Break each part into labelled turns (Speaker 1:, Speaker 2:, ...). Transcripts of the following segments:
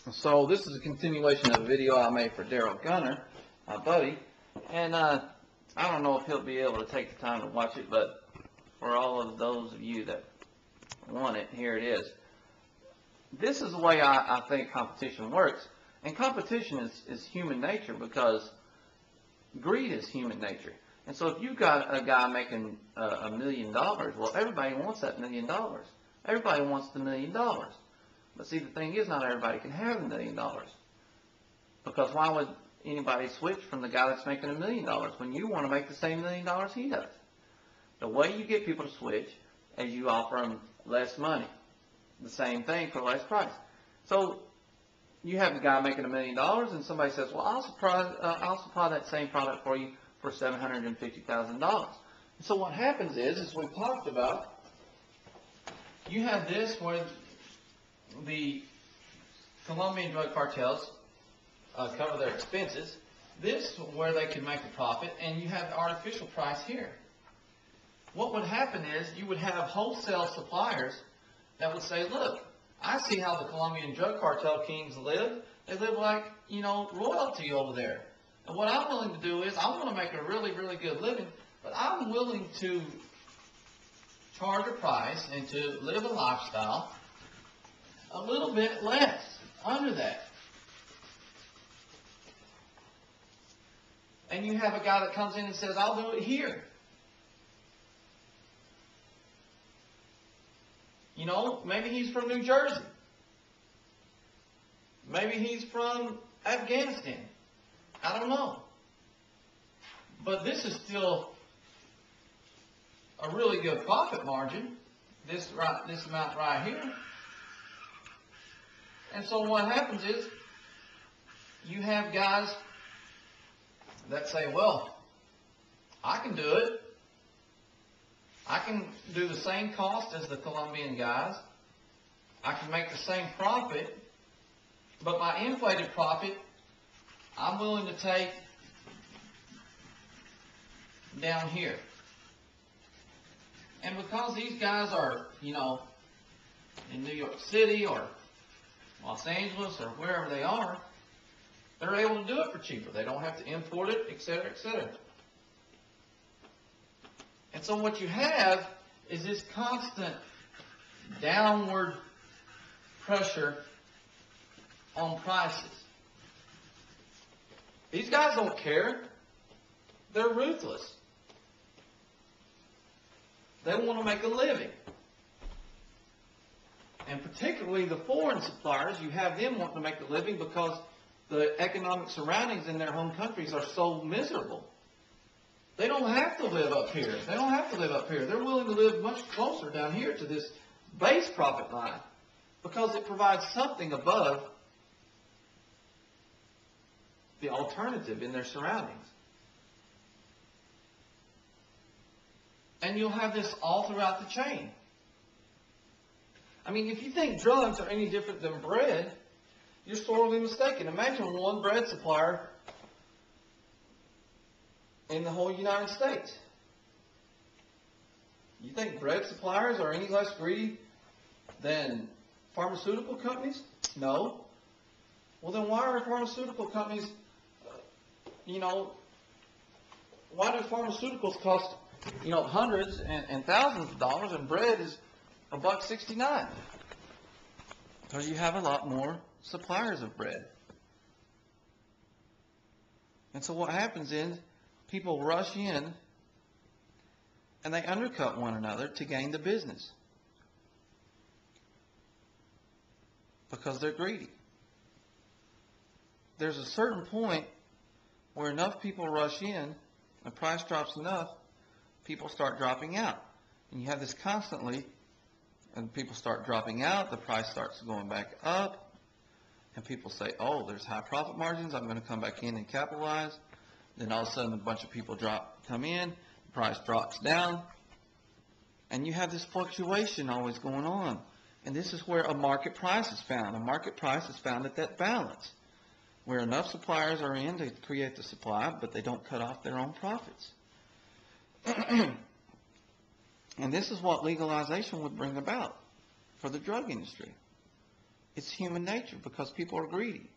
Speaker 1: So this is a continuation of a video I made for Daryl Gunner, my buddy, and I don't know if he'll be able to take the time to watch it, but for all of those of you that want it, here it is. This is the way I think competition works, and competition is human nature, because greed is human nature. And so if you've got a guy making $1 million, well, everybody wants that $1 million. Everybody wants the $1 million. But see, the thing is, not everybody can have $1 million. Because why would anybody switch from the guy that's making $1 million when you want to make the same $1 million he does? The way you get people to switch is you offer them less money. The same thing for less price. So you have the guy making $1 million, and somebody says, well, I'll supply that same product for you for $750,000. So what happens is, as we talked about, you have this where the Colombian drug cartels cover their expenses. This where they can make a profit, and you have the artificial price here. What would happen is you would have wholesale suppliers that would say, look, I see how the Colombian drug cartel kings live. They live like, royalty over there. And what I'm willing to do is I want to make a really, really good living, but I'm willing to charge a price and to live a lifestyle a little bit less under that. And you have a guy that comes in and says, I'll do it here. Maybe he's from New Jersey. Maybe he's from Afghanistan. I don't know. But this is still a really good profit margin. This amount right here. And so what happens is you have guys that say, well, I can do it. I can do the same cost as the Colombian guys. I can make the same profit, but my inflated profit, I'm willing to take down here. And because these guys are, in New York City or Los Angeles or wherever they are, they're able to do it for cheaper. They don't have to import it, etc., etc. And so what you have is this constant downward pressure on prices. These guys don't care. They're ruthless. They want to make a living. And particularly the foreign suppliers, you have them wanting to make a living because the economic surroundings in their home countries are so miserable. They don't have to live up here. They don't have to live up here. They're willing to live much closer down here to this base profit line because it provides something above the alternative in their surroundings. And you'll have this all throughout the chain. I mean, if you think drugs are any different than bread, you're sorely mistaken. Imagine one bread supplier in the whole United States. You think bread suppliers are any less greedy than pharmaceutical companies? No. Well, then why are pharmaceutical companies, why do pharmaceuticals cost, hundreds and thousands of dollars, and bread is $1.69? Because you have a lot more suppliers of bread. And so what happens is people rush in and they undercut one another to gain the business because they're greedy. There's a certain point where enough people rush in, the price drops enough, people start dropping out. And you have this constantly, and people start dropping out, the price starts going back up, and people say, oh, there's high profit margins, I'm going to come back in and capitalize. Then all of a sudden a bunch of people come in, the price drops down, and you have this fluctuation always going on. And this is where a market price is found. A market price is found at that balance, where enough suppliers are in to create the supply, but they don't cut off their own profits. And this is what legalization would bring about for the drug industry. It's human nature because people are greedy.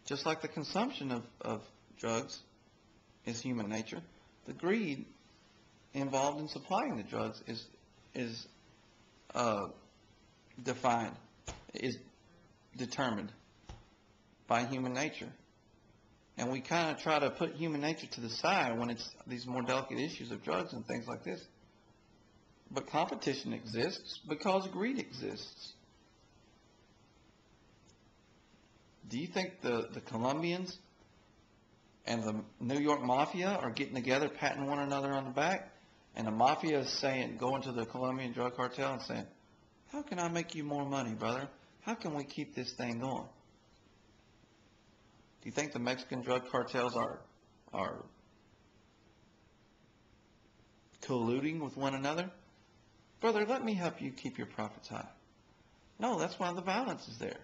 Speaker 1: Just like the consumption of drugs is human nature, the greed involved in supplying the drugs is defined, is determined by human nature. And we kind of try to put human nature to the side when it's these more delicate issues of drugs and things like this. But competition exists because greed exists. Do you think the Colombians and the New York Mafia are getting together, patting one another on the back? And the Mafia is saying, going to the Colombian drug cartel and saying, how can I make you more money, brother? How can we keep this thing going? Do you think the Mexican drug cartels are colluding with one another? Brother, let me help you keep your profits high. No, that's why the violence is there.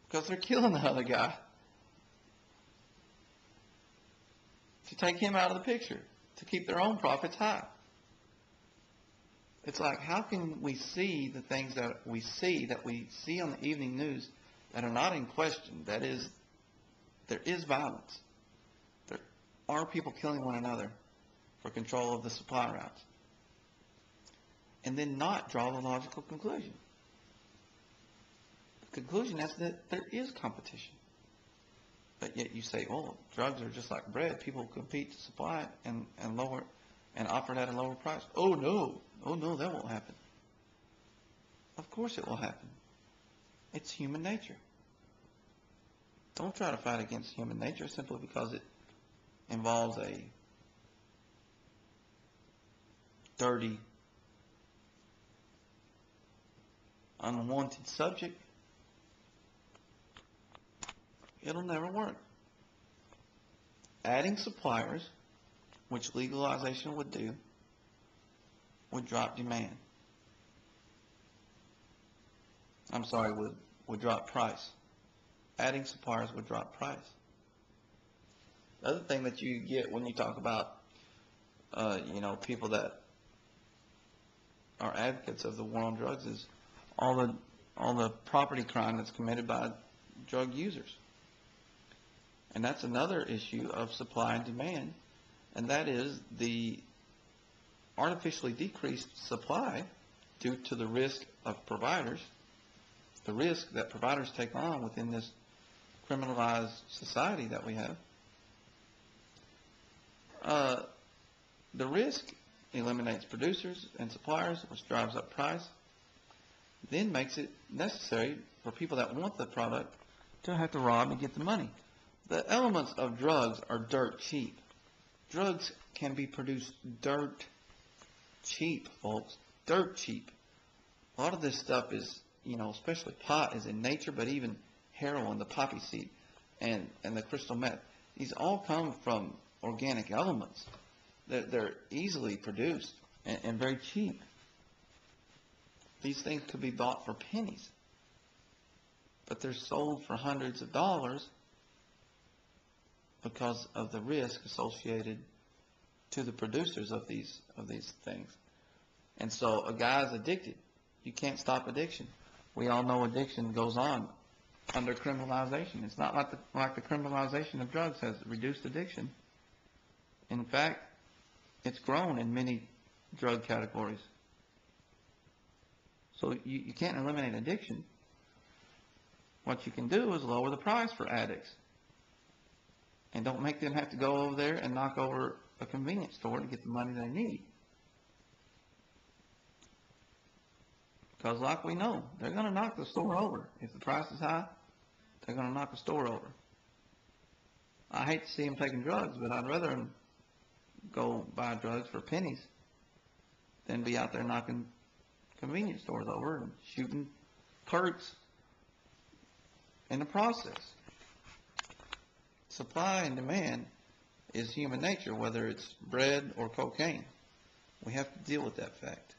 Speaker 1: Because they're killing the other guy to take him out of the picture, to keep their own profits high. It's like, how can we see the things that we see on the evening news that are not in question? That is, there is violence. There are people killing one another for control of the supply routes. And then not draw the logical conclusion. The conclusion is that there is competition. But yet you say, well, drugs are just like bread. People compete to supply it and lower and offer it at a lower price. Oh no, that won't happen. Of course it will happen. It's human nature. Don't try to fight against human nature simply because it involves a dirty, unwanted subject. It'll never work. Adding suppliers, which legalization would do, would drop demand. Would drop price. Adding suppliers would drop price. The other thing that you get when you talk about, people that are advocates of the war on drugs is all the property crime that's committed by drug users. And that's another issue of supply and demand, and that is the artificially decreased supply due to the risk of providers, the risk that providers take on within this criminalized society that we have. The risk eliminates producers and suppliers, which drives up price, then makes it necessary for people that want the product to have to rob and get the money. The elements of drugs are dirt cheap. Drugs can be produced dirt cheap, folks. Dirt cheap. A lot of this stuff is, especially pot is in nature, but even heroin, the poppy seed, and the crystal meth. These all come from organic elements. They're easily produced and very cheap. These things could be bought for pennies, but they're sold for hundreds of dollars because of the risk associated to the producers of these things. And so a guy's addicted. You can't stop addiction. We all know addiction goes on under criminalization. It's not like the criminalization of drugs has reduced addiction. In fact, it's grown in many drug categories. So you can't eliminate addiction. What you can do is lower the price for addicts. And don't make them have to go over there and knock over a convenience store to get the money they need. Because like we know, they're going to knock the store over. If the price is high, they're going to knock the store over. I hate to see them taking drugs, but I'd rather them go buy drugs for pennies than be out there knocking convenience stores over and shooting clerks in the process. Supply and demand is human nature, whether it's bread or cocaine. We have to deal with that fact.